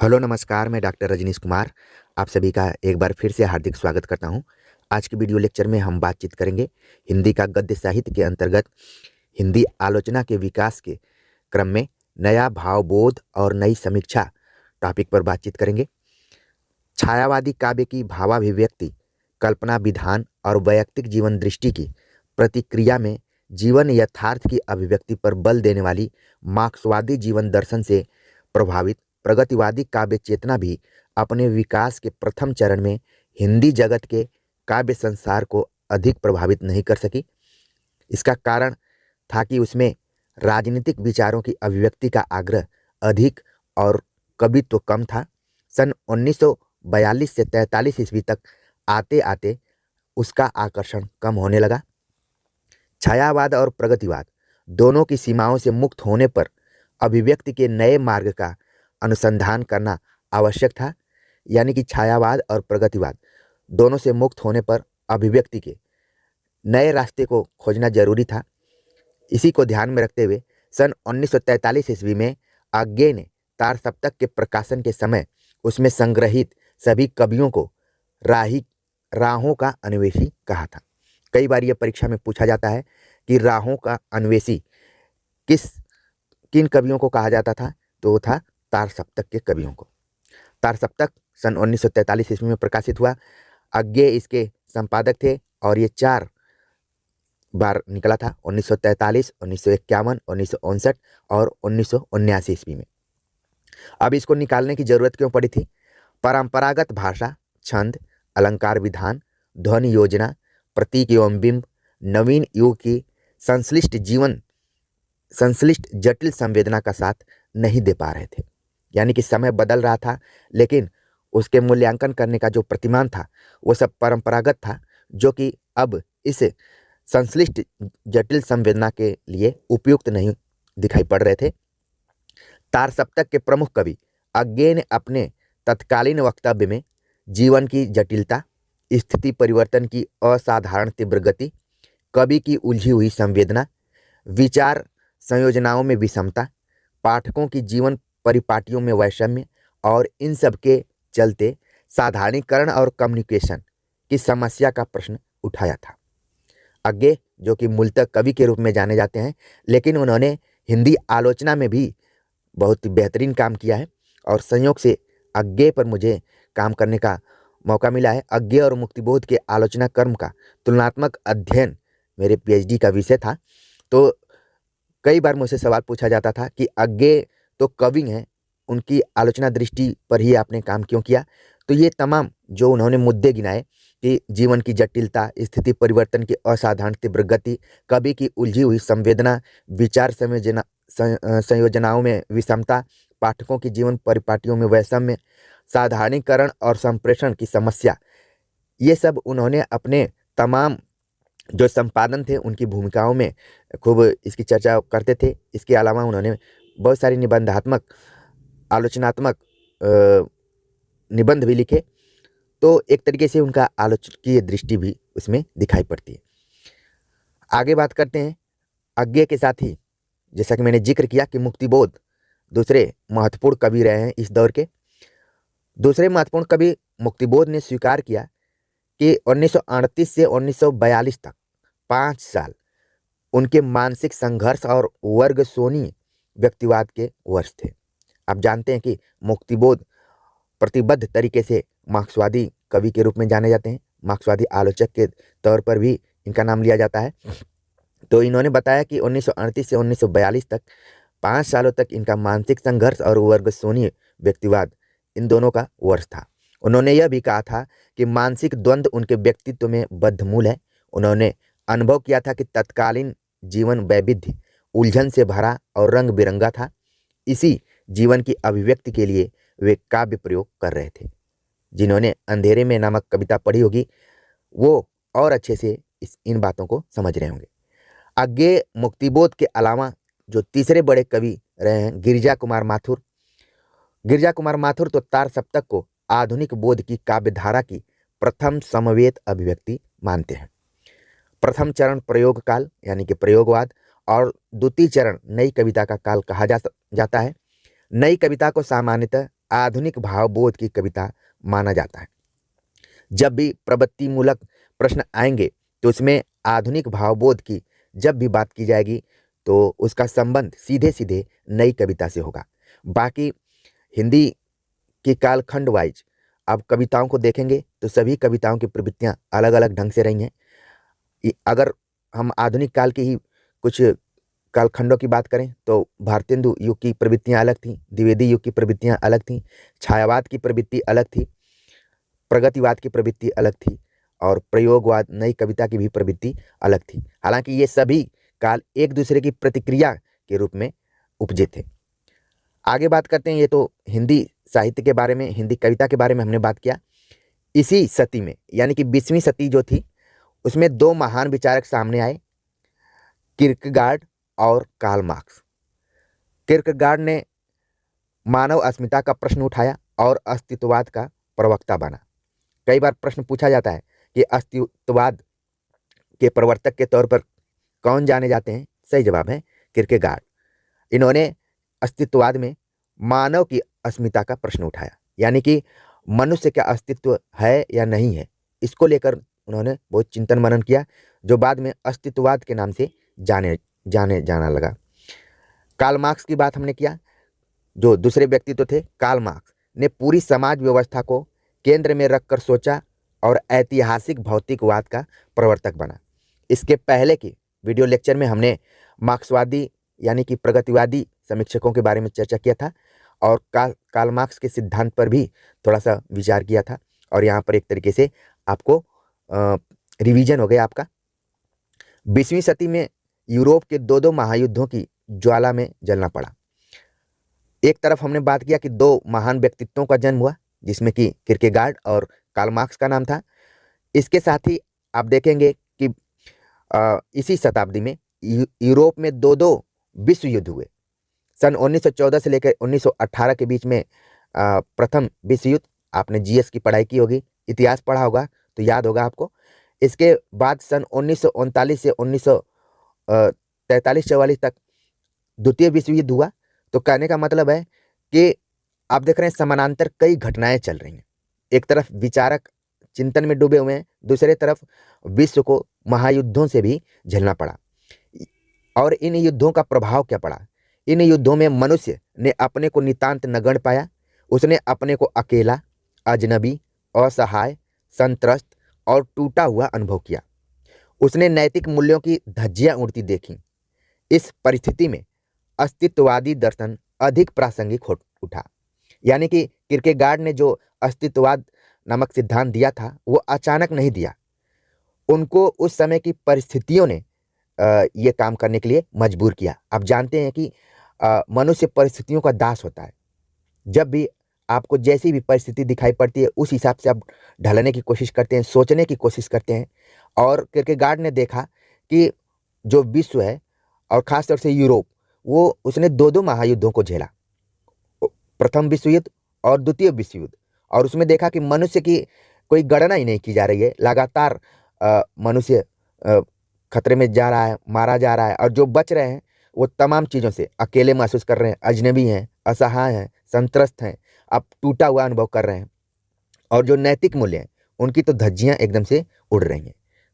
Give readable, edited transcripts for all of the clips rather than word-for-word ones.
Hello नमस्कार, मैं doctor Rajneesh Kumar आप सभी का एक बार फिर से हार्दिक स्वागत करता हूं। आज के वीडियो लेक्चर में हम बातचीत करेंगे हिंदी का गद्य साहित्य के अंतर्गत हिंदी आलोचना के विकास के क्रम में नया भावबोध और नई समीक्षा टॉपिक पर बातचीत करेंगे। छायावादी काव्य की भावाभिव्यक्ति, कल्पना विधान और वैयक्तिक जीवन दृष्टि की प्रतिक्रिया में जीवन यथार्थ की अभिव्यक्ति पर बल देने वाली मार्क्सवादी जीवन दर्शन से प्रभावित प्रगतिवादी काव्य चेतना भी अपने विकास के प्रथम चरण में हिंदी जगत के काव्य संसार को अधिक प्रभावित नहीं कर सकी। इसका कारण था कि उसमें राजनीतिक विचारों की अभिव्यक्ति का आग्रह अधिक और कवित्व कम था। सन 1942 से 43 ईस्वी तक आते आते उसका आकर्षण कम होने लगा। छायावाद और प्रगतिवाद दोनों की सीमाओं से मुक्त होने पर अभिव्यक्ति के नए मार्ग का अनुसंधान करना आवश्यक था। यानी कि छायावाद और प्रगतिवाद दोनों से मुक्त होने पर अभिव्यक्ति के नए रास्ते को खोजना जरूरी था। इसी को ध्यान में रखते हुए सन 1943 ईस्वी में आज्ञे ने तार सप्तक के प्रकाशन के समय उसमें संग्रहित सभी कवियों को राहों का अन्वेषी कहा था। कई बार यह परीक्षा में पूछा जाता है कि राहों का अन्वेषी किन कवियों को कहा जाता था, तो वो था तार सप्तक के कवियों को। तार सप्तक सन 1943 ईस्वी में प्रकाशित हुआ। आज्ञे इसके संपादक थे और ये 4 बार निकला था, 1943, 1951, 1959 और 1979 ईस्वी में। अब इसको निकालने की जरूरत क्यों पड़ी थी? परंपरागत भाषा, छंद, अलंकार विधान, ध्वनि योजना, प्रतीक एवं बिंब नवीन युग की संश्लिष्ट जटिल संवेदना का साथ नहीं दे पा रहे थे। यानी कि समय बदल रहा था, लेकिन उसके मूल्यांकन करने का जो प्रतिमान था वो सब परंपरागत था, जो कि अब इस संश्लिष्ट जटिल संवेदना के लिए उपयुक्त नहीं दिखाई पड़ रहे थे। तार सप्तक के प्रमुख कवि आज्ञे ने अपने तत्कालीन वक्तव्य में जीवन की जटिलता, स्थिति परिवर्तन की असाधारण तीव्र गति, कवि की उलझी हुई संवेदना, विचार संयोजनाओं में विषमता, पाठकों की जीवन परिपाटियों में वैषम्य और इन सब के चलते साधारणीकरण और कम्युनिकेशन की समस्या का प्रश्न उठाया था। आज्ञे, जो कि मूलतः कवि के रूप में जाने जाते हैं, लेकिन उन्होंने हिंदी आलोचना में भी बहुत बेहतरीन काम किया है और संयोग से आज्ञे पर मुझे काम करने का मौका मिला है। आज्ञे और मुक्तिबोध के आलोचना कर्म का तुलनात्मक अध्ययन मेरे पीएचडी का विषय था। तो कई बार मुझसे सवाल पूछा जाता था कि आज्ञे तो कवि हैं, उनकी आलोचना दृष्टि पर ही आपने काम क्यों किया? तो ये तमाम जो उन्होंने मुद्दे गिनाए कि जीवन की जटिलता, स्थिति परिवर्तन की असाधारण तीव्र गति, कवि की उलझी हुई संवेदना, विचार संयोजनाओं में विषमता, पाठकों की जीवन परिपाटियों में वैषम्य, साधारणीकरण और संप्रेषण की समस्या, ये सब उन्होंने अपने तमाम जो संपादन थे उनकी भूमिकाओं में खूब इसकी चर्चा करते थे। इसके अलावा उन्होंने बहुत सारी निबंधात्मक, आलोचनात्मक निबंध भी लिखे। तो एक तरीके से उनका आलोचकीय दृष्टि भी उसमें दिखाई पड़ती है। आगे बात करते हैं। आज्ञे के साथ ही जैसा कि मैंने जिक्र किया कि मुक्तिबोध दूसरे महत्वपूर्ण कवि रहे हैं इस दौर के। दूसरे महत्वपूर्ण कवि मुक्तिबोध ने स्वीकार किया कि 1938 से 1942 तक 5 साल उनके मानसिक संघर्ष और वर्गशोनी व्यक्तिवाद के वर्ष थे। आप जानते हैं कि मुक्तिबोध प्रतिबद्ध तरीके से मार्क्सवादी कवि के रूप में जाने जाते हैं, मार्क्सवादी आलोचक के तौर पर भी इनका नाम लिया जाता है। तो इन्होंने बताया कि 1938 से 1942 तक 5 सालों तक इनका मानसिक संघर्ष और वर्गशोनी व्यक्तिवाद, इन दोनों का वर्ष था। उन्होंने यह भी कहा था कि मानसिक द्वंद्व उनके व्यक्तित्व में बद्धमूल है। उन्होंने अनुभव किया था कि तत्कालीन जीवन वैविध्य, उलझन से भरा और रंग बिरंगा था। इसी जीवन की अभिव्यक्ति के लिए वे काव्य प्रयोग कर रहे थे। जिन्होंने अंधेरे में नामक कविता पढ़ी होगी वो और अच्छे से इन बातों को समझ रहे होंगे। आज्ञे मुक्तिबोध के अलावा जो तीसरे बड़े कवि रहे हैं गिरिजा कुमार माथुर। गिरिजा कुमार माथुर तो तार सप्तक को आधुनिक बोध की काव्यधारा की प्रथम समवेत अभिव्यक्ति मानते हैं। प्रथम चरण प्रयोग काल यानी कि प्रयोगवाद और द्वितीय चरण नई कविता का काल कहा जाता है। नई कविता को सामान्यतः आधुनिक भावबोध की कविता माना जाता है। जब भी प्रवृत्तिमूलक प्रश्न आएंगे तो उसमें आधुनिक भावबोध की जब भी बात की जाएगी तो उसका संबंध सीधे सीधे नई कविता से होगा। बाकी हिंदी की कालखंड वाइज आप कविताओं को देखेंगे तो सभी कविताओं की प्रवृत्तियाँ अलग अलग ढंग से रही हैं। अगर हम आधुनिक काल की ही कुछ कालखंडों की बात करें तो भारतेंदु युग की प्रवृत्तियाँ अलग थीं, द्विवेदी युग की प्रवृत्तियाँ अलग थीं, छायावाद की प्रवृत्ति अलग थी, प्रगतिवाद की प्रवृत्ति अलग थी और प्रयोगवाद नई कविता की भी प्रवृत्ति अलग थी। हालांकि ये सभी काल एक दूसरे की प्रतिक्रिया के रूप में उपजे थे। आगे बात करते हैं, ये तो हिंदी साहित्य के बारे में, हिंदी कविता के बारे में हमने बात किया। इसी सदी में यानी कि 20वीं सदी जो थी उसमें दो महान विचारक सामने आए, किर्केगार्ड और कार्ल मार्क्स। किर्केगार्ड ने मानव अस्मिता का प्रश्न उठाया और अस्तित्ववाद का प्रवक्ता बना। कई बार प्रश्न पूछा जाता है कि अस्तित्ववाद के प्रवर्तक के तौर पर कौन जाने जाते हैं? सही जवाब है किर्केगार्ड। इन्होंने अस्तित्ववाद में मानव की अस्मिता का प्रश्न उठाया, यानी कि मनुष्य का अस्तित्व है या नहीं है, इसको लेकर उन्होंने बहुत चिंतन मनन किया, जो बाद में अस्तित्ववाद के नाम से जाना लगा। कार्ल मार्क्स की बात हमने किया, जो दूसरे व्यक्तित्व थे। कार्ल मार्क्स ने पूरी समाज व्यवस्था को केंद्र में रखकर सोचा और ऐतिहासिक भौतिकवाद का प्रवर्तक बना। इसके पहले की वीडियो लेक्चर में हमने मार्क्सवादी यानी कि प्रगतिवादी समीक्षकों के बारे में चर्चा किया था और कार्ल मार्क्स के सिद्धांत पर भी थोड़ा सा विचार किया था, और यहाँ पर एक तरीके से आपको रिवीजन हो गया आपका। 20वीं सदी में यूरोप के दो महायुद्धों की ज्वाला में जलना पड़ा। एक तरफ हमने बात किया कि दो महान व्यक्तित्वों का जन्म हुआ, जिसमें कि किर्केगार्ड और कार्ल मार्क्स का नाम था। इसके साथ ही आप देखेंगे कि इसी शताब्दी में यूरोप में दो विश्व युद्ध हुए। सन 1914 से लेकर 1918 के बीच में प्रथम विश्व युद्ध, आपने जीएस की पढ़ाई की होगी, इतिहास पढ़ा होगा तो याद होगा आपको। इसके बाद सन 1939 से 1943-44 तक द्वितीय विश्व युद्ध हुआ। तो कहने का मतलब है कि आप देख रहे हैं समानांतर कई घटनाएं चल रही हैं। एक तरफ विचारक चिंतन में डूबे हुए हैं, दूसरे तरफ विश्व को महायुद्धों से भी झेलना पड़ा। और इन युद्धों का प्रभाव क्या पड़ा? इन युद्धों में मनुष्य ने अपने को नितांत नगण्य पाया। उसने अपने को अकेला, अजनबी, असहाय, संत्रस्त और टूटा हुआ अनुभव किया। उसने नैतिक मूल्यों की धज्जियां उड़ती देखी। इस परिस्थिति में अस्तित्ववादी दर्शन अधिक प्रासंगिक हो उठा। यानी कि किर्केगार्ड ने जो अस्तित्ववाद नामक सिद्धांत दिया था वो अचानक नहीं दिया, उनको उस समय की परिस्थितियों ने ये काम करने के लिए मजबूर किया। आप जानते हैं कि मनुष्य परिस्थितियों का दास होता है। जब भी आपको जैसी भी परिस्थिति दिखाई पड़ती है उस हिसाब से आप ढलने की कोशिश करते हैं, सोचने की कोशिश करते हैं। और किर्केगार्ड ने देखा कि जो विश्व है और खासतौर से यूरोप, वो उसने दो महायुद्धों को झेला, प्रथम विश्व युद्ध और द्वितीय विश्व युद्ध, और उसमें देखा कि मनुष्य की कोई गणना ही नहीं की जा रही है। लगातार मनुष्य खतरे में जा रहा है, मारा जा रहा है, और जो बच रहे हैं वो तमाम चीज़ों से अकेले महसूस कर रहे हैं, अजनबी हैं, असहाय हैं, संत्रस्त हैं, अब टूटा हुआ अनुभव कर रहे हैं। और जो नैतिक मूल्य हैं उनकी तो धज्जियां एकदम से उड़ रही हैं।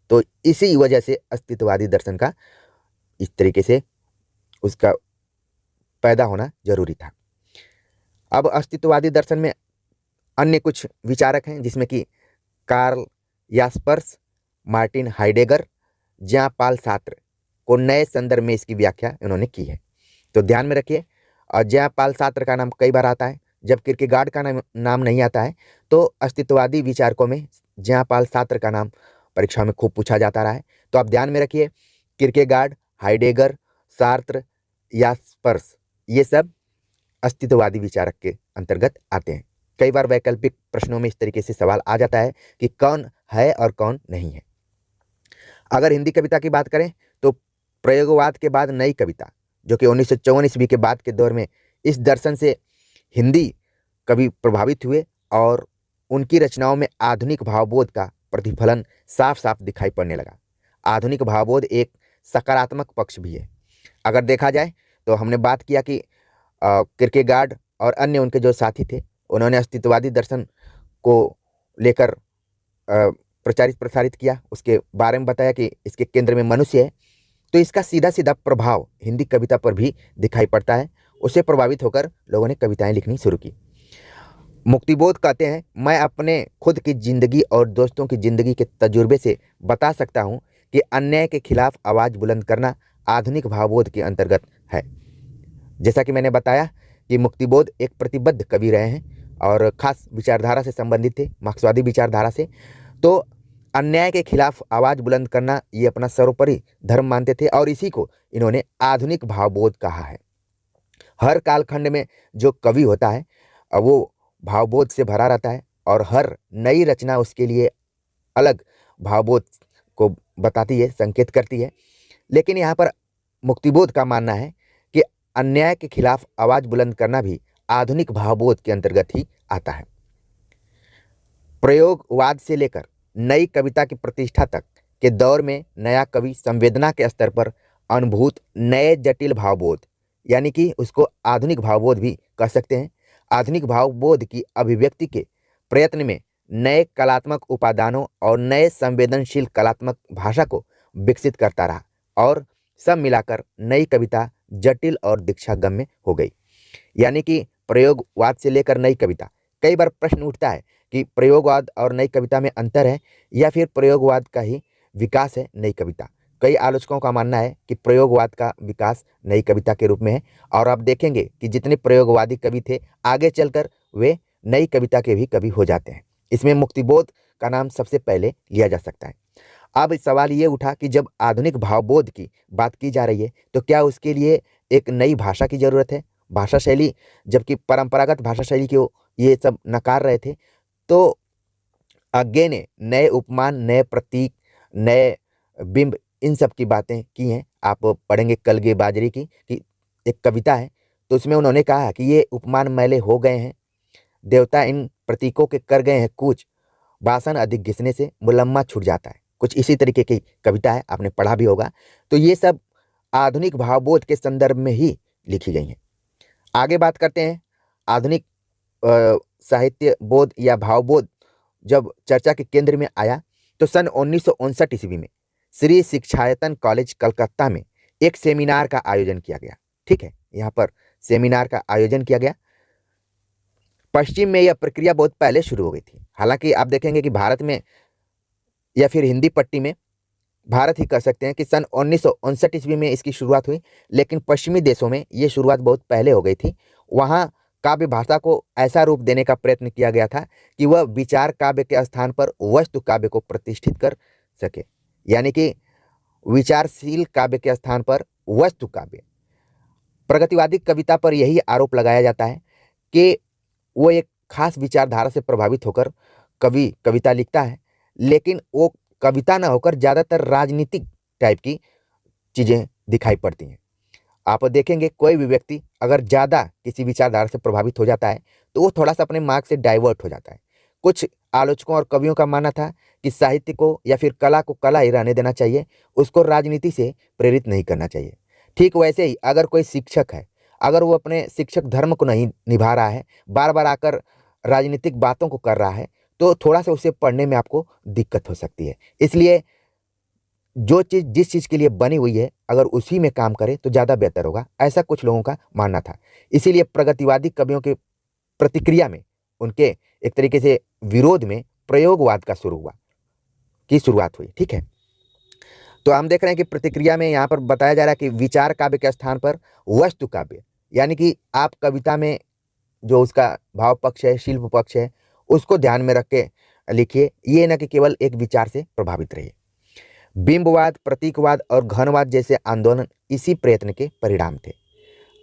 तो इसी वजह से अस्तित्ववादी दर्शन का इस तरीके से उसका पैदा होना जरूरी था। अब अस्तित्ववादी दर्शन में अन्य कुछ विचारक हैं, जिसमें कि कार्ल यास्पर्स, मार्टिन हाइडेगर, ज्यां पाल सार्त्र को नए संदर्भ में इसकी व्याख्या इन्होंने की है। तो ध्यान में रखिए, और ज्यां पाल सार्त्र का नाम कई बार आता है, जब किर्केगार्ड का नाम नहीं आता है। तो अस्तित्ववादी विचारकों में ज्यां पाल सार्त्र का नाम परीक्षा में खूब पूछा जाता रहा है। तो आप ध्यान में रखिए, किर्केगार्ड, हाइडेगर, सार्त्र, यास्पर्स, ये सब अस्तित्ववादी विचारक के अंतर्गत आते हैं। कई बार वैकल्पिक प्रश्नों में इस तरीके से सवाल आ जाता है कि कौन है और कौन नहीं है। अगर हिंदी कविता की बात करें तो प्रयोगवाद के बाद नई कविता, जो कि 1954 ईस्वी के बाद के दौर में, इस दर्शन से हिंदी कवि प्रभावित हुए और उनकी रचनाओं में आधुनिक भावबोध का प्रतिफलन साफ साफ दिखाई पड़ने लगा। आधुनिक भावबोध एक सकारात्मक पक्ष भी है। अगर देखा जाए तो हमने बात किया कि किर्केगार्ड और अन्य उनके जो साथी थे उन्होंने अस्तित्ववादी दर्शन को लेकर प्रचारित प्रसारित किया, उसके बारे में बताया कि इसके केंद्र में मनुष्य है, तो इसका सीधा सीधा प्रभाव हिंदी कविता पर भी दिखाई पड़ता है। उससे प्रभावित होकर लोगों ने कविताएं लिखनी शुरू की। मुक्तिबोध कहते हैं, मैं अपने खुद की जिंदगी और दोस्तों की जिंदगी के तजुर्बे से बता सकता हूं कि अन्याय के खिलाफ आवाज बुलंद करना आधुनिक भावबोध के अंतर्गत है। जैसा कि मैंने बताया कि मुक्तिबोध एक प्रतिबद्ध कवि रहे हैं और खास विचारधारा से संबंधित थे, मार्क्सवादी विचारधारा से। तो अन्याय के खिलाफ आवाज बुलंद करना ये अपना सर्वोपरि धर्म मानते थे और इसी को इन्होंने आधुनिक भावबोध कहा है। हर कालखंड में जो कवि होता है वो भावबोध से भरा रहता है और हर नई रचना उसके लिए अलग भावबोध को बताती है, संकेत करती है। लेकिन यहाँ पर मुक्तिबोध का मानना है कि अन्याय के खिलाफ आवाज बुलंद करना भी आधुनिक भावबोध के अंतर्गत ही आता है। प्रयोगवाद से लेकर नई कविता की प्रतिष्ठा तक के दौर में नया कवि संवेदना के स्तर पर अनुभूत नए जटिल भावबोध, यानी कि उसको आधुनिक भावबोध भी कह सकते हैं, आधुनिक भावबोध की अभिव्यक्ति के प्रयत्न में नए कलात्मक उपादानों और नए संवेदनशील कलात्मक भाषा को विकसित करता रहा और सब मिलाकर नई कविता जटिल और दीक्षागम्य हो गई। यानी कि प्रयोगवाद से लेकर नई कविता, कई बार प्रश्न उठता है कि प्रयोगवाद और नई कविता में अंतर है या फिर प्रयोगवाद का ही विकास है नई कविता। कई आलोचकों का मानना है कि प्रयोगवाद का विकास नई कविता के रूप में है और आप देखेंगे कि जितने प्रयोगवादी कवि थे आगे चलकर वे नई कविता के भी कवि हो जाते हैं। इसमें मुक्तिबोध का नाम सबसे पहले लिया जा सकता है। अब सवाल ये उठा कि जब आधुनिक भावबोध की बात की जा रही है तो क्या उसके लिए एक नई भाषा की जरूरत है, भाषा शैली, जबकि परंपरागत भाषा शैली को ये सब नकार रहे थे। तो आगे ने नए उपमान, नए प्रतीक, नए बिंब, इन सब की बातें की हैं। आप पढ़ेंगे कलगे बाजरी की कि एक कविता है, तो उसमें उन्होंने कहा कि ये उपमान मैले हो गए हैं, देवता इन प्रतीकों के कर गए हैं कूच, बासन अधिक घिसने से मुलम्मा छूट जाता है। कुछ इसी तरीके की कविता है, आपने पढ़ा भी होगा। तो ये सब आधुनिक भावबोध के संदर्भ में ही लिखी गई हैं। आगे बात करते हैं आधुनिक साहित्य बोध या भावबोध जब चर्चा के केंद्र में आया तो सन 1959 ईस्वी में श्री शिक्षायतन कॉलेज कलकत्ता में एक सेमिनार का आयोजन किया गया। ठीक है, यहाँ पर सेमिनार का आयोजन किया गया। पश्चिम में यह प्रक्रिया बहुत पहले शुरू हो गई थी। हालांकि आप देखेंगे कि भारत में या फिर हिंदी पट्टी में, भारत ही कह सकते हैं कि सन 1959 ईस्वी में इसकी शुरुआत हुई, लेकिन पश्चिमी देशों में ये शुरुआत बहुत पहले हो गई थी। वहाँ काव्य भाषा को ऐसा रूप देने का प्रयत्न किया गया था कि वह विचार काव्य के स्थान पर वस्तु काव्य को प्रतिष्ठित कर सके, यानी कि विचारशील काव्य के स्थान पर वस्तु काव्य। प्रगतिवादी कविता पर यही आरोप लगाया जाता है कि वो एक खास विचारधारा से प्रभावित होकर कवि कविता लिखता है, लेकिन वो कविता ना होकर ज़्यादातर राजनीतिक टाइप की चीज़ें दिखाई पड़ती हैं। आप देखेंगे कोई भी व्यक्ति अगर ज़्यादा किसी विचारधारा से प्रभावित हो जाता है तो वो थोड़ा सा अपने मार्ग से डाइवर्ट हो जाता है। कुछ आलोचकों और कवियों का मानना था कि साहित्य को या फिर कला को कला ही रहने देना चाहिए, उसको राजनीति से प्रेरित नहीं करना चाहिए। ठीक वैसे ही अगर कोई शिक्षक है, अगर वो अपने शिक्षक धर्म को नहीं निभा रहा है, बार बार आकर राजनीतिक बातों को कर रहा है, तो थोड़ा सा उसे पढ़ने में आपको दिक्कत हो सकती है। इसलिए जो चीज़ जिस चीज़ के लिए बनी हुई है अगर उसी में काम करे तो ज़्यादा बेहतर होगा, ऐसा कुछ लोगों का मानना था। इसीलिए प्रगतिवादी कवियों के प्रतिक्रिया में, उनके एक तरीके से विरोध में प्रयोगवाद का शुरुआत हुई। ठीक है, तो हम देख रहे हैं कि प्रतिक्रिया में यहाँ पर बताया जा रहा है कि विचार काव्य के स्थान पर वस्तु काव्य, यानी कि आप कविता में जो उसका भाव पक्ष है, शिल्प पक्ष है, उसको ध्यान में रख के लिखिए, ये न कि केवल एक विचार से प्रभावित रहिए। बिंबवाद, प्रतीकवाद और घनवाद जैसे आंदोलन इसी प्रयत्न के परिणाम थे।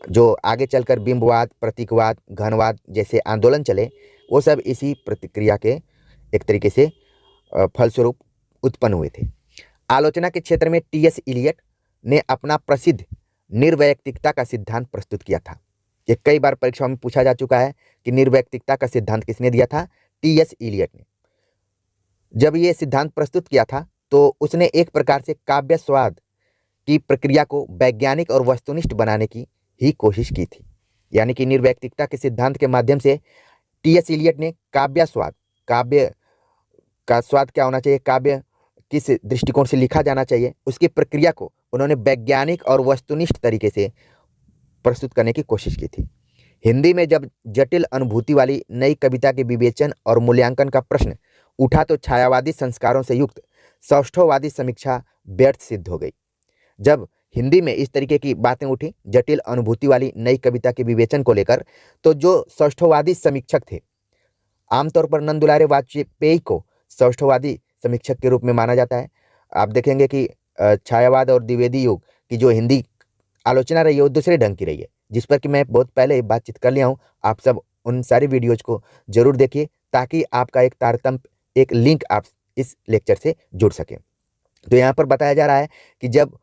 जो आगे चलकर बिंबवाद, प्रतीकवाद, घनवाद जैसे आंदोलन चले, वो सब इसी प्रतिक्रिया के एक तरीके से फलस्वरूप उत्पन्न हुए थे। आलोचना के क्षेत्र में टी.एस. इलियट ने अपना प्रसिद्ध निर्वैयक्तिकता का सिद्धांत प्रस्तुत किया था। ये कई बार परीक्षाओं में पूछा जा चुका है कि निर्वैयक्तिकता का सिद्धांत किसने दिया था? टी.एस. इलियट ने। जब ये सिद्धांत प्रस्तुत किया था तो उसने एक प्रकार से काव्य स्वाद की प्रक्रिया को वैज्ञानिक और वस्तुनिष्ठ बनाने की ही कोशिश की थी। यानी कि निर्वैयक्तिकता के सिद्धांत के माध्यम से टी.एस. इलियट ने काव्य का स्वाद क्या होना चाहिए, काव्य किस दृष्टिकोण से लिखा जाना चाहिए, उसकी प्रक्रिया को उन्होंने वैज्ञानिक और वस्तुनिष्ठ तरीके से प्रस्तुत करने की कोशिश की थी। हिंदी में जब जटिल अनुभूति वाली नई कविता के विवेचन और मूल्यांकन का प्रश्न उठा तो छायावादी संस्कारों से युक्त सौष्ठववादी समीक्षा व्यर्थ सिद्ध हो गई। जब हिंदी में इस तरीके की बातें उठी जटिल अनुभूति वाली नई कविता के विवेचन को लेकर, तो जो सौष्ठववादी समीक्षक थे, आमतौर पर नंदुलारे वाजपेयी को सौष्ठववादी समीक्षक के रूप में माना जाता है। आप देखेंगे कि छायावाद और द्विवेदी युग की जो हिंदी आलोचना रही है वो दूसरे ढंग की रही है, जिस पर कि मैं बहुत पहले बातचीत कर लिया हूँ। आप सब उन सारी वीडियोज को जरूर देखिए ताकि आपका एक तारतम्य, एक लिंक आप इस लेक्चर से जुड़ सके। तो यहाँ पर बताया जा रहा है कि जब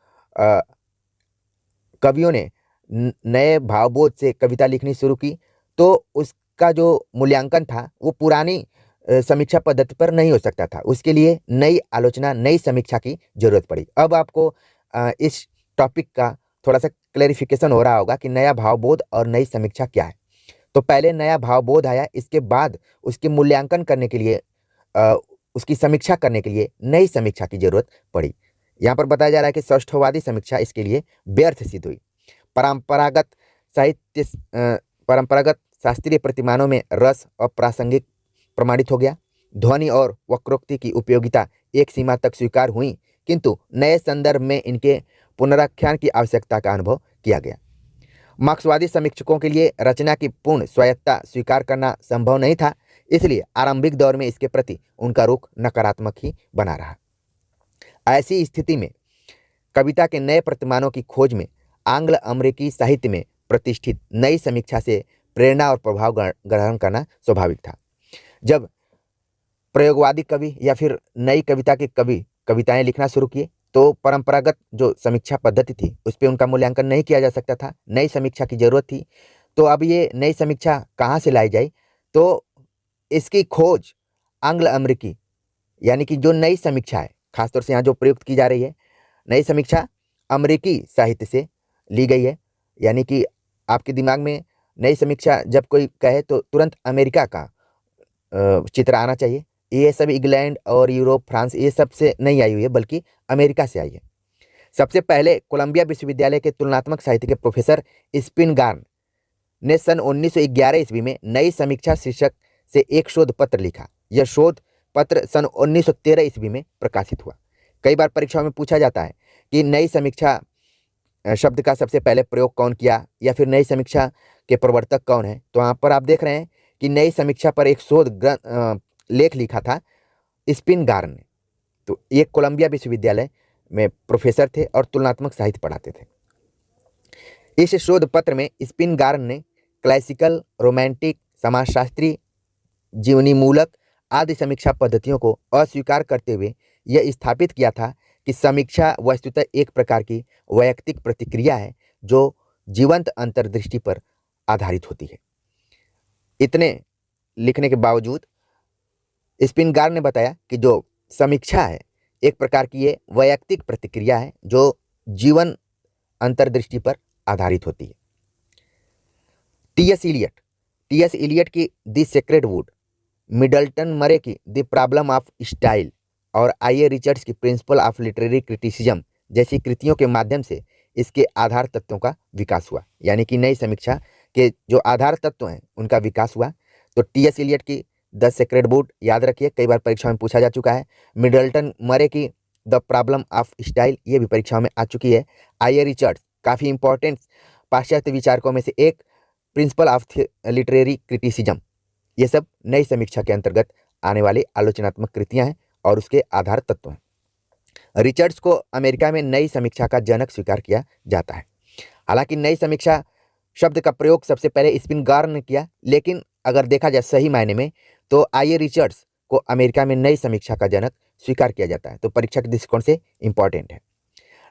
कवियों ने नए भावबोध से कविता लिखनी शुरू की तो उसका जो मूल्यांकन था वो पुरानी समीक्षा पद्धति पर नहीं हो सकता था। उसके लिए नई आलोचना, नई समीक्षा की जरूरत पड़ी। अब आपको इस टॉपिक का थोड़ा सा क्लैरिफिकेशन हो रहा होगा कि नया भावबोध और नई समीक्षा क्या है। तो पहले नया भावबोध आया, इसके बाद उसके मूल्यांकन करने के लिए, उसकी समीक्षा करने के लिए नई समीक्षा की जरूरत पड़ी। यहाँ पर बताया जा रहा है कि सौष्ठववादी समीक्षा इसके लिए व्यर्थ सिद्ध हुई। परंपरागत शास्त्रीय प्रतिमानों में रस और प्रासंगिक प्रमाणित हो गया। ध्वनि और वक्रोक्ति की उपयोगिता एक सीमा तक स्वीकार हुई, किंतु नए संदर्भ में इनके पुनराख्यान की आवश्यकता का अनुभव किया गया। मार्क्सवादी समीक्षकों के लिए रचना की पूर्ण स्वायत्तता स्वीकार करना संभव नहीं था, इसलिए आरंभिक दौर में इसके प्रति उनका रुख नकारात्मक ही बना रहा। ऐसी स्थिति में कविता के नए प्रतिमानों की खोज में आंग्ल अमेरिकी साहित्य में प्रतिष्ठित नई समीक्षा से प्रेरणा और प्रभाव ग्रहण करना स्वाभाविक था। जब प्रयोगवादी कवि या फिर नई कविता के कवि कविताएं लिखना शुरू किए तो परंपरागत जो समीक्षा पद्धति थी उस पर उनका मूल्यांकन नहीं किया जा सकता था, नई समीक्षा की जरूरत थी। तो अब ये नई समीक्षा कहाँ से लाई जाए, तो इसकी खोज आंग्ल अमेरिकी यानी कि जो नई समीक्षा है, खासतौर से यहाँ जो प्रयुक्त की जा रही है नई समीक्षा अमेरिकी साहित्य से ली गई है। यानी कि आपके दिमाग में नई समीक्षा जब कोई कहे तो तुरंत अमेरिका का चित्र आना चाहिए। ये सब इंग्लैंड और यूरोप, फ्रांस ये सब से नहीं आई हुई है, बल्कि अमेरिका से आई है। सबसे पहले कोलंबिया विश्वविद्यालय के तुलनात्मक साहित्य के प्रोफेसर स्पिनगार्न ने सन 1911 ईस्वी में नई समीक्षा शीर्षक से एक शोध पत्र लिखा। यह शोध पत्र सन 1913 ईस्वी में प्रकाशित हुआ। कई बार परीक्षाओं में पूछा जाता है कि नई समीक्षा शब्द का सबसे पहले प्रयोग कौन किया या फिर नई समीक्षा के प्रवर्तक कौन है। तो यहाँ पर आप देख रहे हैं कि नई समीक्षा पर एक शोध लेख लिखा था स्पिनगार्न ने। तो ये कोलंबिया विश्वविद्यालय में प्रोफेसर थे और तुलनात्मक साहित्य पढ़ाते थे। इस शोध पत्र में स्पिनगार्न ने क्लासिकल, रोमांटिक, समाजशास्त्री, जीवनी मूलक आदि समीक्षा पद्धतियों को अस्वीकार करते हुए यह स्थापित किया था कि समीक्षा वस्तुतः एक प्रकार की वैयक्तिक प्रतिक्रिया है जो जीवंत अंतर्दृष्टि पर आधारित होती है। इतने लिखने के बावजूद स्पिनगार्न ने बताया कि जो समीक्षा है एक प्रकार की ये वैयक्तिक प्रतिक्रिया है जो जीवन अंतर्दृष्टि पर आधारित होती है। टी.एस. इलियट की द सेक्रेड वुड, मिडल्टन मरे की द प्रॉब्लम ऑफ स्टाइल और आई.ए. रिचर्ड्स की प्रिंसिपल ऑफ लिटरेरी क्रिटिसिज्म जैसी कृतियों के माध्यम से इसके आधार तत्वों का विकास हुआ। यानी कि नई समीक्षा के जो आधार तत्व हैं उनका विकास हुआ। तो टी.एस. इलियट की द सेक्रेड वुड याद रखिए, कई बार परीक्षाओं में पूछा जा चुका है। मिडल्टन मरे की द प्रॉब्लम ऑफ स्टाइल, ये भी परीक्षाओं में आ चुकी है। आई.ए. रिचर्ड्स काफ़ी इंपॉर्टेंट पाश्चात्य विचारकों में से एक, प्रिंसिपल ऑफ लिटरेरी क्रिटिसिज्म, ये सब नई समीक्षा के अंतर्गत आने वाली आलोचनात्मक कृतियां हैं और उसके आधार तत्व हैं। रिचर्ड्स को अमेरिका में नई समीक्षा का जनक स्वीकार किया जाता है। हालांकि नई समीक्षा शब्द का प्रयोग सबसे पहले स्पिनगार्न ने किया, लेकिन अगर देखा जाए सही मायने में तो आई.ए. रिचर्ड्स को अमेरिका में नई समीक्षा का जनक स्वीकार किया जाता है। तो परीक्षा के दृष्टिकोण से इंपॉर्टेंट है।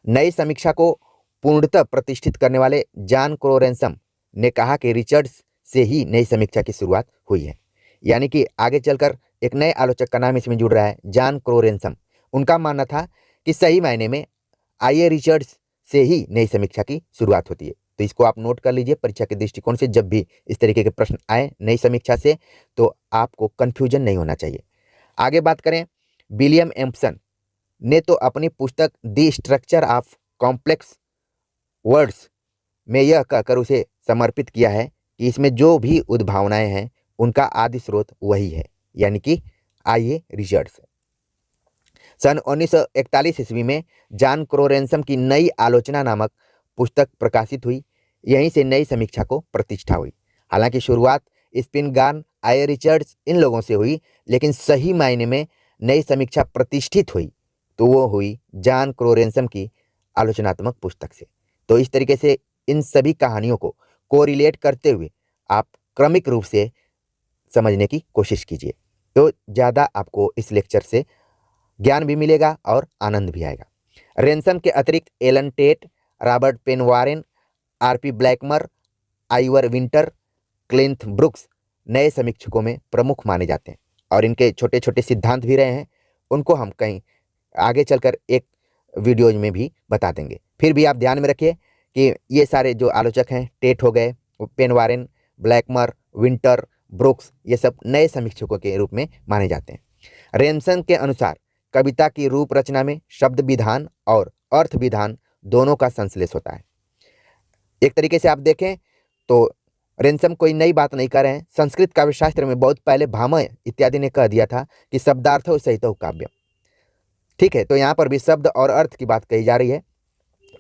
नई समीक्षा को पूर्णतः प्रतिष्ठित करने वाले जॉन क्रोरेंसम ने कहा कि रिचर्ड्स से ही नई समीक्षा की शुरुआत हुई है। यानी कि आगे चलकर एक नए आलोचक का नाम इसमें जुड़ रहा है, जॉन क्रोरेंसम। उनका मानना था कि सही मायने में आई.ए. रिचर्ड्स से ही नई समीक्षा की शुरुआत होती है। तो इसको आप नोट कर लीजिए परीक्षा के दृष्टिकोण से। जब भी इस तरीके के प्रश्न आए नई समीक्षा से तो आपको कन्फ्यूजन नहीं होना चाहिए। आगे बात करें, विलियम एम्पसन ने तो अपनी पुस्तक the structure of complex words में यह कहकर उसे समर्पित किया है कि इसमें जो भी उद्भावनाएं हैं उनका आदि स्रोत वही है, यानी कि आइए रिचर्ड्स। सन 1941 ईस्वी में जॉन क्रोरेंसम की नई आलोचना नामक पुस्तक प्रकाशित हुई। यहीं से नई समीक्षा को प्रतिष्ठा हुई। हालांकि शुरुआत स्पिनगार्न, आई रिचर्ड्स इन लोगों से हुई, लेकिन सही मायने में नई समीक्षा प्रतिष्ठित हुई तो वो हुई जॉन क्रोरेंसम की आलोचनात्मक पुस्तक से। तो इस तरीके से इन सभी कहानियों को कोरिलेट करते हुए आप क्रमिक रूप से समझने की कोशिश कीजिए, तो ज़्यादा आपको इस लेक्चर से ज्ञान भी मिलेगा और आनंद भी आएगा। रेंसम के अतिरिक्त Allen Tate, Robert Penn Warren, RP Blackmur, Ivor Winter, Cleanth Brooks नए समीक्षकों में प्रमुख माने जाते हैं और इनके छोटे छोटे सिद्धांत भी रहे हैं। उनको हम कहीं आगे चलकर एक वीडियोज में भी बता देंगे। फिर भी आप ध्यान में रखिए कि ये सारे जो आलोचक हैं, टेट हो गए, पेन वारेन, ब्लैकमर, विंटर, ब्रुक्स, ये सब नए समीक्षकों के रूप में माने जाते हैं। रेंसन के अनुसार कविता की रूप रचना में शब्द विधान और अर्थ विधान दोनों का संश्लेष होता है। एक तरीके से आप देखें तो रेंसम कोई नई बात नहीं कर रहे हैं। संस्कृत काव्यशास्त्र में बहुत पहले भामह इत्यादि ने कह दिया था कि शब्दार्थो सहितो काव्यम। ठीक है, तो यहाँ पर भी शब्द और अर्थ की बात कही जा रही है,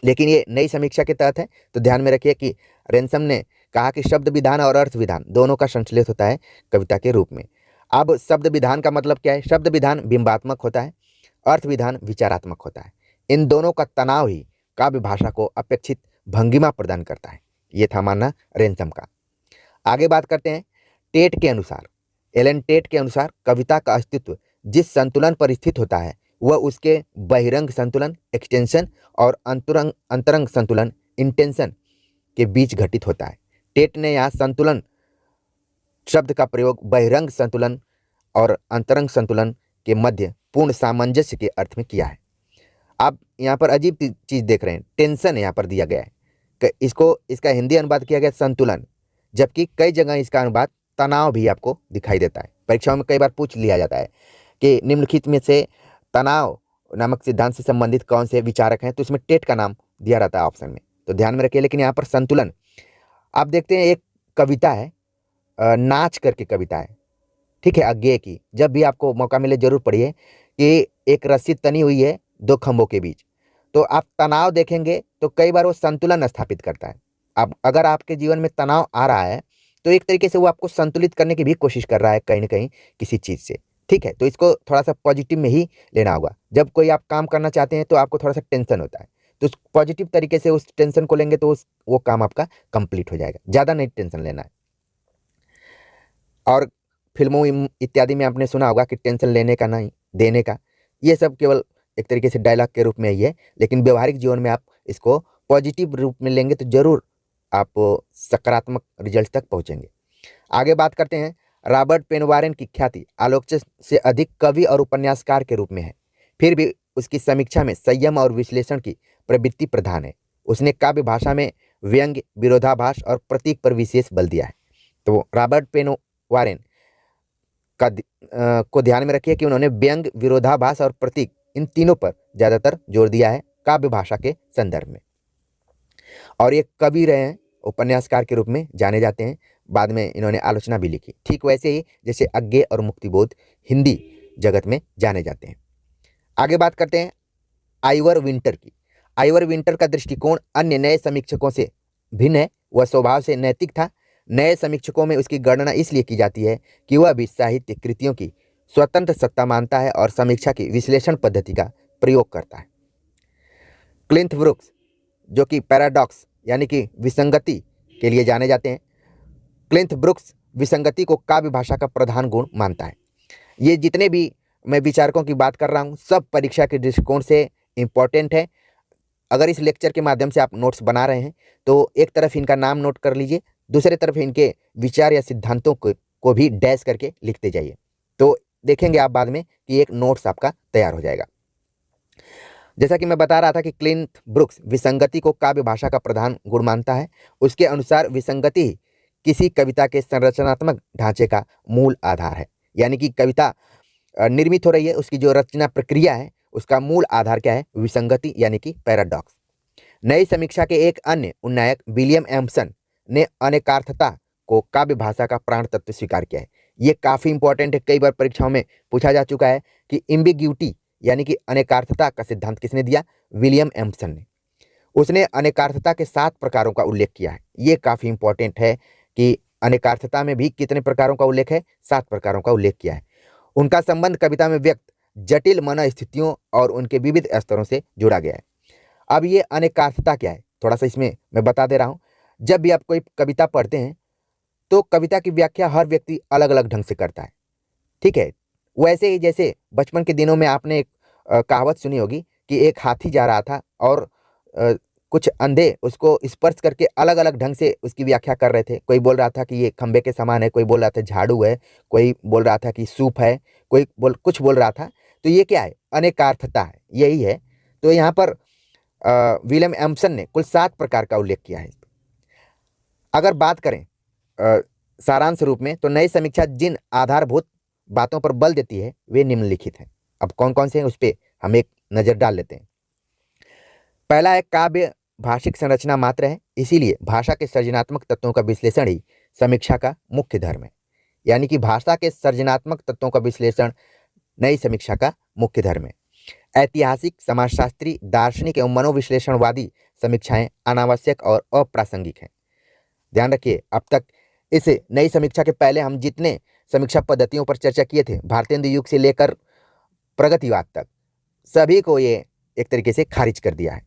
लेकिन ये नई समीक्षा के तहत है। तो ध्यान में रखिए कि रेंसम ने कहा कि शब्द विधान और अर्थ विधान दोनों का संश्लेष होता है कविता के रूप में। अब शब्द विधान का मतलब क्या है? शब्द विधान बिंबात्मक होता है, अर्थ विधान विचारात्मक होता है। इन दोनों का तनाव ही काव्य भाषा को अपेक्षित भंगिमा प्रदान करता है। ये था मानना रेंसम का। आगे बात करते हैं टेट के अनुसार। एलन टेट के अनुसार कविता का अस्तित्व जिस संतुलन पर स्थित होता है वह उसके बहिरंग संतुलन एक्सटेंशन और अंतरंग संतुलन इंटेंशन के बीच घटित होता है। टेट ने यहाँ संतुलन शब्द का प्रयोग बहिरंग संतुलन और अंतरंग संतुलन के मध्य पूर्ण सामंजस्य के अर्थ में किया है। आप यहाँ पर अजीब चीज देख रहे हैं, टेंशन यहाँ पर दिया गया है। इसका हिंदी अनुवाद किया गया संतुलन, जबकि कई जगह इसका अनुवाद तनाव भी आपको दिखाई देता है। परीक्षाओं में कई बार पूछ लिया जाता है कि निम्नलिखित में से तनाव नामक सिद्धांत से संबंधित कौन से विचारक हैं, तो इसमें टेट का नाम दिया रहता है ऑप्शन में, तो ध्यान में रखिए। लेकिन यहाँ पर संतुलन आप देखते हैं, एक कविता है, नाच करके कविता है, ठीक है, अज्ञेय की। जब भी आपको मौका मिले जरूर पढ़िए कि एक रस्सी तनी हुई है दो खंभों के बीच, तो आप तनाव देखेंगे तो कई बार वो संतुलन स्थापित करता है। अब अगर आपके जीवन में तनाव आ रहा है तो एक तरीके से वो आपको संतुलित करने की भी कोशिश कर रहा है कहीं ना कहीं किसी चीज़ से, ठीक है। तो इसको थोड़ा सा पॉजिटिव में ही लेना होगा। जब कोई आप काम करना चाहते हैं तो आपको थोड़ा सा टेंशन होता है, तो उस पॉजिटिव तरीके से उस टेंशन को लेंगे तो वो काम आपका कंप्लीट हो जाएगा। ज़्यादा नहीं टेंशन लेना है। और फिल्मों इत्यादि में आपने सुना होगा कि टेंशन लेने का नहीं देने का, ये सब केवल एक तरीके से डायलॉग के रूप में ही है, लेकिन व्यवहारिक जीवन में आप इसको पॉजिटिव रूप में लेंगे तो जरूर आप सकारात्मक रिजल्ट तक पहुंचेंगे। आगे बात करते हैं, रॉबर्ट पेन वारेन की ख्याति आलोचक से अधिक कवि और उपन्यासकार के रूप में है, फिर भी उसकी समीक्षा में संयम और विश्लेषण की प्रवृत्ति प्रधान है। उसने काव्य भाषा में व्यंग्य, विरोधाभास और प्रतीक पर विशेष बल दिया है। तो रॉबर्ट पेन वारेन को ध्यान में रखिए कि उन्होंने व्यंग्य, विरोधाभास और प्रतीक इन तीनों पर ज़्यादातर जोर दिया है काव्य भाषा के संदर्भ में। और ये कवि रहे हैं, उपन्यासकार के रूप में जाने जाते हैं। बाद में इन्होंने आलोचना भी लिखी, ठीक वैसे ही जैसे अज्ञेय और मुक्तिबोध हिंदी जगत में जाने जाते हैं। आगे बात करते हैं आइवर विंटर की। आइवर विंटर का दृष्टिकोण अन्य नए समीक्षकों से भिन्न है। वह स्वभाव से नैतिक था। नए समीक्षकों में उसकी गणना इसलिए की जाती है कि वह भी साहित्य कृतियों की स्वतंत्र सत्ता मानता है और समीक्षा की विश्लेषण पद्धति का प्रयोग करता है। क्लिंथ ब्रुक्स जो कि पैराडॉक्स यानी कि विसंगति के लिए जाने जाते हैं। क्लिंथ ब्रुक्स विसंगति को काव्य भाषा का प्रधान गुण मानता है। ये जितने भी मैं विचारकों की बात कर रहा हूँ सब परीक्षा के दृष्टिकोण से इम्पोर्टेंट है। अगर इस लेक्चर के माध्यम से आप नोट्स बना रहे हैं तो एक तरफ इनका नाम नोट कर लीजिए, दूसरे तरफ इनके विचार या सिद्धांतों को भी डैश करके लिखते जाइए, तो देखेंगे आप बाद में कि एक नोट्स आपका तैयार हो जाएगा। जैसा कि मैं बता रहा था कि क्लिंथ ब्रुक्स विसंगति को काव्य भाषा का प्रधान गुण मानता है। उसके अनुसार विसंगति ही किसी कविता के संरचनात्मक ढांचे का मूल आधार है। यानी कि कविता निर्मित हो रही है, उसकी जो रचना प्रक्रिया है उसका मूल आधार क्या है? विसंगति यानी कि पैराडॉक्स। नई समीक्षा के एक अन्य उन्नायक विलियम एम्सन ने अनेकार्थता को काव्य भाषा का प्राण तत्व स्वीकार किया है। ये काफी इंपॉर्टेंट है, कई बार परीक्षाओं में पूछा जा चुका है कि एम्बिग्यूटी यानी कि अनेकार्थता का सिद्धांत किसने दिया? विलियम एम्सन ने। उसने अनेकार्थता के 7 प्रकारों का उल्लेख किया है। ये काफी इंपॉर्टेंट है कि अनेकार्थता में भी कितने प्रकारों का उल्लेख है? 7 प्रकारों का उल्लेख किया है। उनका संबंध कविता में व्यक्त जटिल मनोस्थितियों और उनके विविध स्तरों से जुड़ा गया है। अब ये अनेकार्थता क्या है, थोड़ा सा इसमें मैं बता दे रहा हूँ। जब भी आप कोई कविता पढ़ते हैं तो कविता की व्याख्या हर व्यक्ति अलग अलग ढंग से करता है, ठीक है। वैसे ही जैसे बचपन के दिनों में आपने एक कहावत सुनी होगी कि एक हाथी जा रहा था और अ, कुछ अंधे उसको स्पर्श करके अलग अलग ढंग से उसकी व्याख्या कर रहे थे। कोई बोल रहा था कि ये खंबे के समान है, कोई बोल रहा था झाड़ू है, कोई बोल रहा था कि सूप है, कोई कुछ बोल रहा था। तो ये क्या है? अनेकार्थता है, यही है। तो यहाँ पर विलियम एम्सन ने कुल 7 प्रकार का उल्लेख किया है। अगर बात करें सारांश रूप में, तो नई समीक्षा जिन आधारभूत बातों पर बल देती है वे निम्नलिखित हैं। अब कौन कौन से हैं उस पर हम एक नजर डाल लेते हैं। पहला है, काव्य भाषिक संरचना मात्र है, इसीलिए भाषा के सृजनात्मक तत्वों का विश्लेषण ही समीक्षा का मुख्य धर्म है। यानी कि भाषा के सृजनात्मक तत्वों का विश्लेषण नई समीक्षा का मुख्य धर्म है। ऐतिहासिक, समाजशास्त्री, दार्शनिक एवं मनोविश्लेषणवादी समीक्षाएं अनावश्यक और अप्रासंगिक हैं। ध्यान रखिए, अब तक इस नई समीक्षा के पहले हम जितने समीक्षा पद्धतियों पर चर्चा किए थे, भारतेंदु युग से लेकर प्रगतिवाद तक, सभी को ये एक तरीके से खारिज कर दिया है।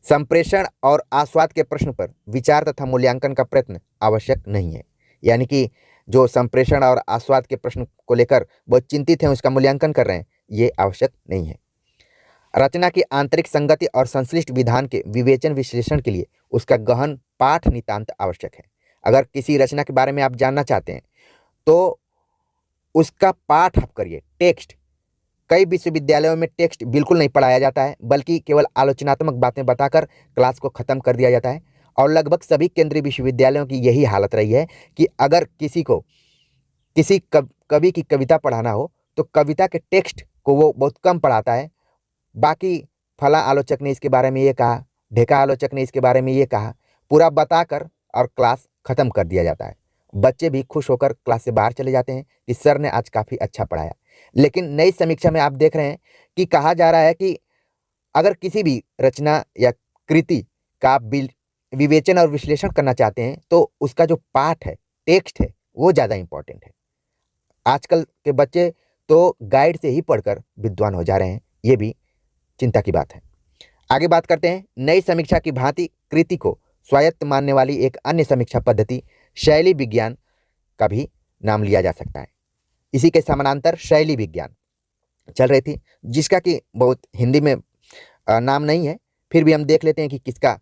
संप्रेषण और आस्वाद के प्रश्न पर विचार तथा मूल्यांकन का प्रयत्न आवश्यक नहीं है। यानी कि जो संप्रेषण और आस्वाद के प्रश्न को लेकर बहुत चिंतित हैं, उसका मूल्यांकन कर रहे हैं, ये आवश्यक नहीं है। रचना की आंतरिक संगति और संश्लिष्ट विधान के विवेचन विश्लेषण के लिए उसका गहन पाठ नितांत आवश्यक है। अगर किसी रचना के बारे में आप जानना चाहते हैं तो उसका पाठ आप करिए, टेक्स्ट। कई विश्वविद्यालयों में टेक्स्ट बिल्कुल नहीं पढ़ाया जाता है, बल्कि केवल आलोचनात्मक बातें बताकर क्लास को खत्म कर दिया जाता है। और लगभग सभी केंद्रीय विश्वविद्यालयों की यही हालत रही है कि अगर किसी को किसी कवि की कविता पढ़ाना हो तो कविता के टेक्स्ट को वो बहुत कम पढ़ाता है। बाकी फला आलोचक ने इसके बारे में ये कहा, ढेका आलोचक ने इसके बारे में ये कहा, पूरा बताकर और क्लास खत्म कर दिया जाता है। बच्चे भी खुश होकर क्लास से बाहर चले जाते हैं कि सर ने आज काफ़ी अच्छा पढ़ाया। लेकिन नई समीक्षा में आप देख रहे हैं कि कहा जा रहा है कि अगर किसी भी रचना या कृति का आप विवेचन और विश्लेषण करना चाहते हैं तो उसका जो पाठ है, टेक्स्ट है, वो ज़्यादा इंपॉर्टेंट है। आजकल के बच्चे तो गाइड से ही पढ़कर विद्वान हो जा रहे हैं, ये भी चिंता की बात है। आगे बात करते हैं, नई समीक्षा की भांति कृति को स्वायत्त मानने वाली एक अन्य समीक्षा पद्धति शैली विज्ञान का भी नाम लिया जा सकता है। इसी के समानांतर शैली विज्ञान चल रही थी, जिसका कि बहुत हिंदी में नाम नहीं है, फिर भी हम देख लेते हैं कि किसका,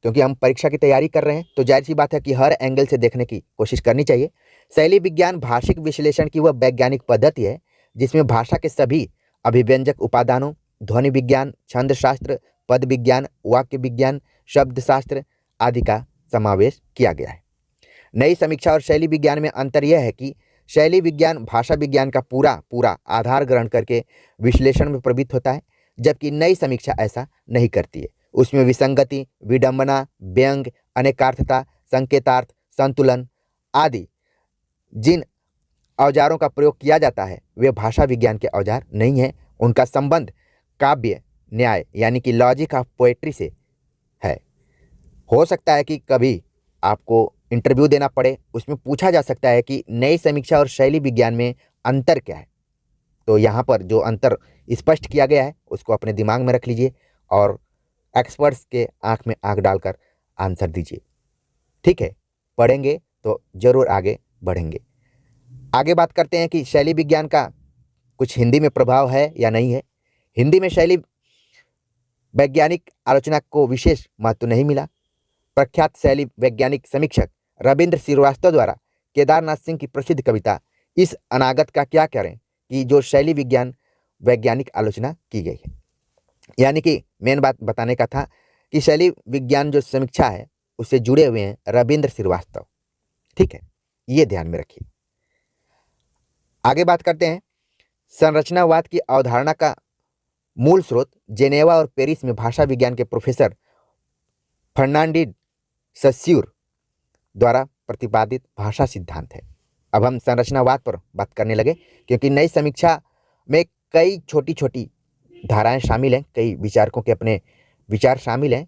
क्योंकि हम परीक्षा की तैयारी कर रहे हैं तो जाहिर सी बात है कि हर एंगल से देखने की कोशिश करनी चाहिए। शैली विज्ञान भाषिक विश्लेषण की वह वैज्ञानिक पद्धति है जिसमें भाषा के सभी अभिव्यंजक उपादानों, ध्वनि विज्ञान, छंद शास्त्र, पद विज्ञान, वाक्य विज्ञान, शब्द शास्त्र आदि का समावेश किया गया है। नई समीक्षा और शैली विज्ञान में अंतर यह है कि शैली विज्ञान भाषा विज्ञान का पूरा आधार ग्रहण करके विश्लेषण में प्रवृत्त होता है, जबकि नई समीक्षा ऐसा नहीं करती है। उसमें विसंगति, विडंबना, व्यंग, अनेकार्थता, संकेतार्थ, संतुलन आदि जिन औजारों का प्रयोग किया जाता है वे भाषा विज्ञान के औजार नहीं हैं। उनका संबंध काव्य न्याय यानी कि लॉजिक ऑफ पोएट्री से है। हो सकता है कि कभी आपको इंटरव्यू देना पड़े, उसमें पूछा जा सकता है कि नई समीक्षा और शैली विज्ञान में अंतर क्या है। तो यहाँ पर जो अंतर स्पष्ट किया गया है उसको अपने दिमाग में रख लीजिए और एक्सपर्ट्स के आंख में आंख डालकर आंसर दीजिए। ठीक है, पढ़ेंगे तो जरूर आगे बढ़ेंगे। आगे बात करते हैं कि शैली विज्ञान का कुछ हिंदी में प्रभाव है या नहीं है। हिंदी में शैली वैज्ञानिक आलोचना को विशेष महत्व नहीं मिला। प्रख्यात शैली वैज्ञानिक समीक्षक रविंद्र श्रीवास्तव द्वारा केदारनाथ सिंह की प्रसिद्ध कविता इस अनागत का क्या करें कि जो शैली विज्ञान वैज्ञानिक आलोचना की गई है। यानी कि मेन बात बताने का था कि शैली विज्ञान जो समीक्षा है उससे जुड़े हुए हैं रविंद्र श्रीवास्तव। ठीक है, ये ध्यान में रखिए। आगे बात करते हैं। संरचनावाद की अवधारणा का मूल स्रोत जेनेवा और पेरिस में भाषा विज्ञान के प्रोफेसर फर्नांडिस सस्यूर द्वारा प्रतिपादित भाषा सिद्धांत है। अब हम संरचनावाद पर बात करने लगे, क्योंकि नई समीक्षा में कई छोटी छोटी धाराएं शामिल हैं, कई विचारकों के अपने विचार शामिल हैं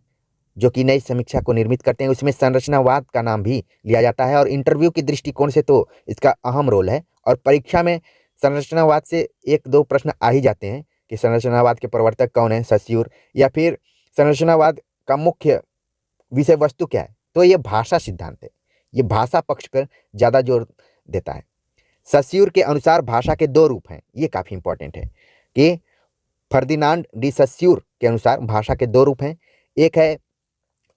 जो कि नई समीक्षा को निर्मित करते हैं। उसमें संरचनावाद का नाम भी लिया जाता है और इंटरव्यू के दृष्टिकोण से तो इसका अहम रोल है। और परीक्षा में संरचनावाद से 1-2 प्रश्न आ ही जाते हैं कि संरचनावाद के प्रवर्तक कौन है, सस्यूर, या फिर संरचनावाद का मुख्य विषय वस्तु क्या है। तो ये भाषा सिद्धांत है, ये भाषा पक्ष पर ज़्यादा जोर देता है। सस्यूर के अनुसार भाषा के 2 रूप हैं, ये काफ़ी इंपॉर्टेंट है कि फर्दिनांड डी सस्यूर के अनुसार भाषा के 2 रूप हैं, एक है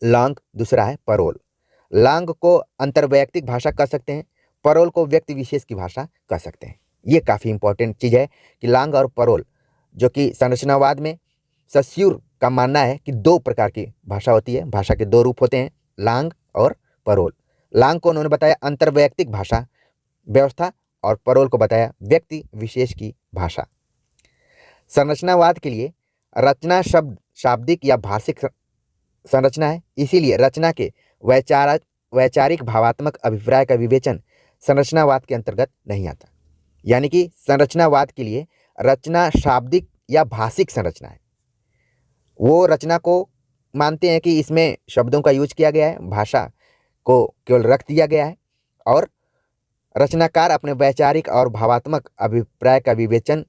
लांग, दूसरा है परोल। लांग को अंतर्वैयक्तिक भाषा कह सकते हैं, परोल को व्यक्ति विशेष की भाषा कह सकते हैं। ये काफ़ी इंपॉर्टेंट चीज़ है कि लांग और परोल, जो कि संरचनावाद में सस्यूर का मानना है कि 2 प्रकार की भाषा होती है, भाषा के 2 रूप होते हैं, लांग और परोल। लांग को उन्होंने बताया अंतर्वैयक्तिक भाषा व्यवस्था और परोल को बताया व्यक्ति विशेष की भाषा। संरचनावाद के लिए रचना शब्द शाब्दिक या भाषिक संरचना है, इसीलिए रचना के वैचारिक भावात्मक अभिप्राय का विवेचन संरचनावाद के अंतर्गत नहीं आता। यानी कि संरचनावाद के लिए रचना शाब्दिक या भाषिक संरचना है। वो रचना को मानते हैं कि इसमें शब्दों का यूज किया गया है, भाषा को केवल रख दिया गया है, और रचनाकार अपने वैचारिक और भावात्मक अभिप्राय का विवेचन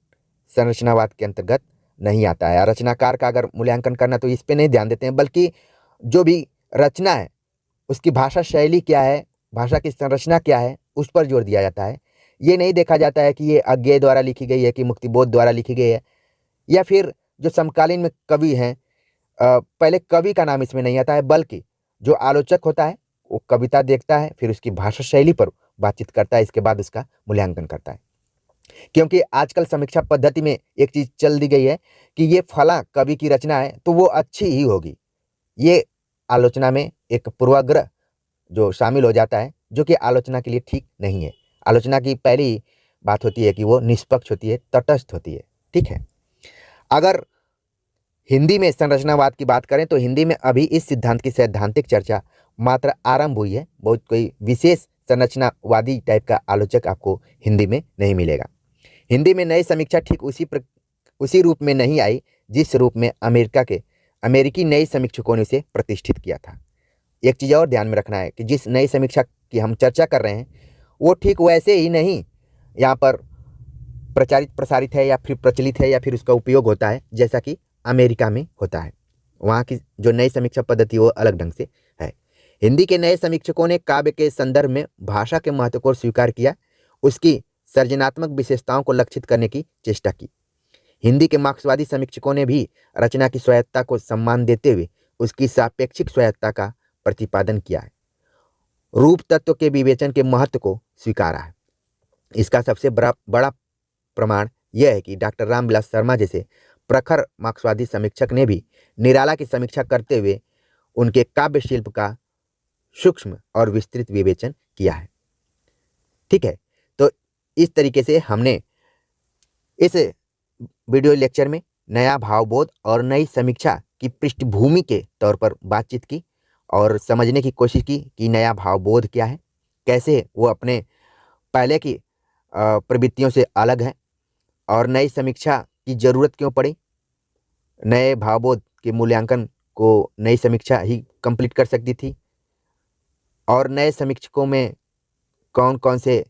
संरचनावाद के अंतर्गत नहीं आता है। रचनाकार का अगर मूल्यांकन करना तो इस पे नहीं ध्यान देते हैं, बल्कि जो भी रचना है उसकी भाषा शैली क्या है, भाषा की संरचना क्या है, उस पर जोर दिया जाता है। ये नहीं देखा जाता है कि ये अज्ञेय द्वारा लिखी गई है कि मुक्तिबोध द्वारा लिखी गई है, या फिर जो समकालीन में कवि हैं, पहले कवि का नाम इसमें नहीं आता है, बल्कि जो आलोचक होता है वो कविता देखता है, फिर उसकी भाषा शैली पर बातचीत करता है, इसके बाद उसका मूल्यांकन करता है। क्योंकि आजकल समीक्षा पद्धति में एक चीज़ चल दी गई है कि ये फला कवि की रचना है तो वो अच्छी ही होगी। ये आलोचना में एक पूर्वाग्रह जो शामिल हो जाता है, जो कि आलोचना के लिए ठीक नहीं है। आलोचना की पहली बात होती है कि वो निष्पक्ष होती है, तटस्थ होती है। ठीक है। अगर हिंदी में संरचनावाद की बात करें तो हिंदी में अभी इस सिद्धांत की सैद्धांतिक चर्चा मात्र आरंभ हुई है। बहुत कोई विशेष संरचनावादी टाइप का आलोचक आपको हिंदी में नहीं मिलेगा। हिंदी में नई समीक्षा ठीक उसी रूप में नहीं आई जिस रूप में अमेरिकी नई समीक्षकों ने उसे प्रतिष्ठित किया था। एक चीज़ और ध्यान में रखना है कि जिस नई समीक्षा की हम चर्चा कर रहे हैं वो ठीक वैसे ही नहीं यहाँ पर प्रसारित है या फिर प्रचलित है या फिर उसका उपयोग होता है जैसा कि अमेरिका में होता है। वहाँ की जो नई समीक्षा पद्धति वो अलग ढंग से है। हिंदी के नए समीक्षकों ने काव्य के संदर्भ में भाषा के महत्व को स्वीकार किया, उसकी सर्जनात्मक विशेषताओं को लक्षित करने की चेष्टा की। हिंदी के मार्क्सवादी समीक्षकों ने भी रचना की स्वायत्तता को सम्मान देते हुए उसकी सापेक्षिक स्वायत्तता का प्रतिपादन किया है, रूप तत्व के विवेचन के महत्व को स्वीकारा है। इसका सबसे बड़ा प्रमाण यह है कि डॉक्टर रामविलास शर्मा जैसे प्रखर मार्क्सवादी समीक्षक ने भी निराला की समीक्षा करते हुए उनके काव्य शिल्प का सूक्ष्म और विस्तृत विवेचन किया है। ठीक है, तो इस तरीके से हमने इस वीडियो लेक्चर में नया भावबोध और नई समीक्षा की पृष्ठभूमि के तौर पर बातचीत की और समझने की कोशिश की कि नया भावबोध क्या है, कैसे वो अपने पहले की प्रवृत्तियों से अलग है और नई समीक्षा की ज़रूरत क्यों पड़ी। नए भावबोध के मूल्यांकन को नई समीक्षा ही कंप्लीट कर सकती थी, और नए समीक्षकों में कौन कौन से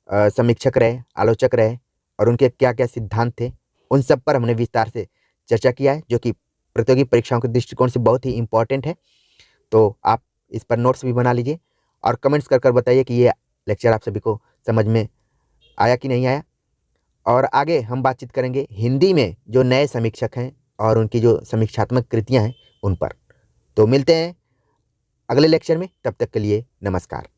समीक्षक रहे, आलोचक रहे और उनके क्या क्या सिद्धांत थे, उन सब पर हमने विस्तार से चर्चा किया है, जो कि प्रतियोगी परीक्षाओं के दृष्टिकोण से बहुत ही इम्पॉर्टेंट है। तो आप इस पर नोट्स भी बना लीजिए और कमेंट्स कर बताइए कि ये लेक्चर आप सभी को समझ में आया कि नहीं आया। और आगे हम बातचीत करेंगे हिंदी में जो नए समीक्षक हैं और उनकी जो समीक्षात्मक कृतियाँ हैं उन पर। तो मिलते हैं अगले लेक्चर में, तब तक के लिए नमस्कार।